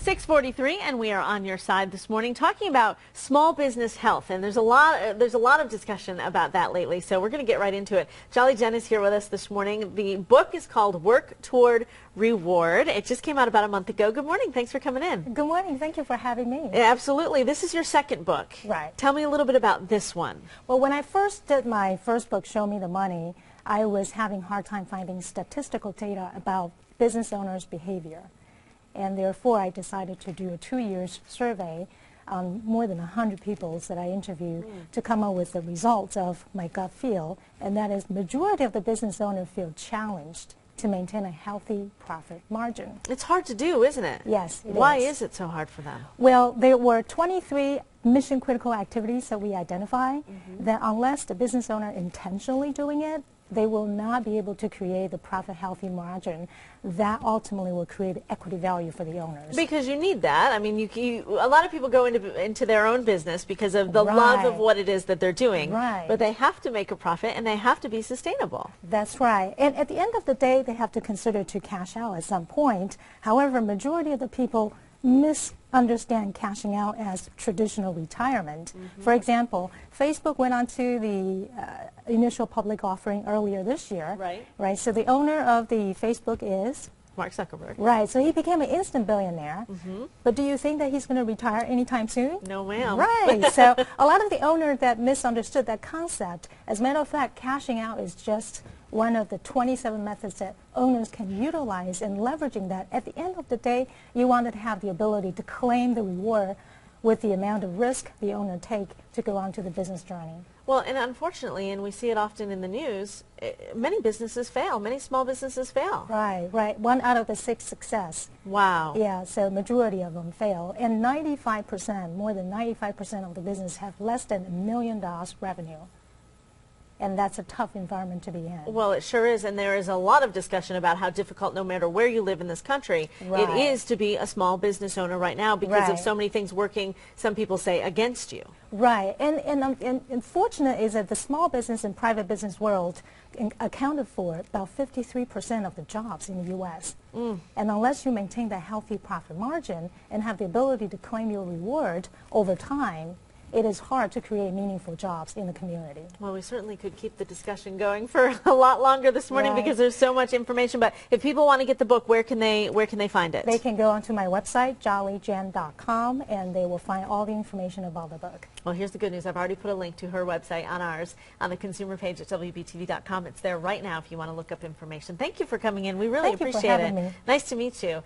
6:43, and we are on your side this morning talking about small business health, and there's a lot of discussion about that lately, so we're going to get right into it. Chia-Li Chien is here with us this morning. The book is called Work Toward Reward. It just came out about a month ago. Good morning. Thanks for coming in. Good morning. Thank you for having me. Absolutely. This is your second book. Right. Tell me a little bit about this one. Well, when I first did my first book, Show Me the Money, I was having a hard time finding statistical data about business owners' behavior. And therefore, I decided to do a 2-year survey on more than 100 people that I interviewed to come up with the results of my gut feel. And that is, majority of the business owners feel challenged to maintain a healthy profit margin. It's hard to do, isn't it? Yes, it Why is. is it so hard for them? Well, there were 23 mission-critical activities that we identified that unless the business owner intentionally doing it, they will not be able to create the profit healthy margin that ultimately will create equity value for the owners. Because you need that. I mean, a lot of people go into their own business because of the love of what it is that they're doing. Right. But they have to make a profit and they have to be sustainable. That's right. And at the end of the day, they have to consider to cash out at some point. However, majority of the people misunderstand cashing out as traditional retirement. For example, Facebook went on to the initial public offering earlier this year. Right. So the owner of the Facebook is Mark Zuckerberg. Right. So he became an instant billionaire. But do you think that he's going to retire anytime soon? No, ma'am. Right. So a lot of the owners that misunderstood that concept. As a matter of fact, cashing out is just one of the 27 methods that owners can utilize in leveraging that. At the end of the day, you want to have the ability to claim the reward with the amount of risk the owner take to go on to the business journey. Well, and unfortunately, and we see it often in the news, many businesses fail. Many small businesses fail. Right, right. 1 out of the 6 success. Wow. Yeah, so majority of them fail. And 95%, more than 95% of the business have less than $1 million revenue. And that's a tough environment to be in. Well, it sure is, and there is a lot of discussion about how difficult, no matter where you live in this country, it is to be a small business owner right now because of so many things working, some people say, against you. Right, and unfortunate is that the small business and private business world accounted for about 53% of the jobs in the U.S. And unless you maintain that healthy profit margin and have the ability to claim your reward over time, it is hard to create meaningful jobs in the community. Well, we certainly could keep the discussion going for a lot longer this morning because there's so much information. But if people want to get the book, where can they find it? They can go onto my website, chialichien.com, and they will find all the information about the book. Well, here's the good news. I've already put a link to her website on ours, on the consumer page at WBTV.com. It's there right now if you want to look up information. Thank you for coming in. We really appreciate it. Thank you for having me. Nice to meet you.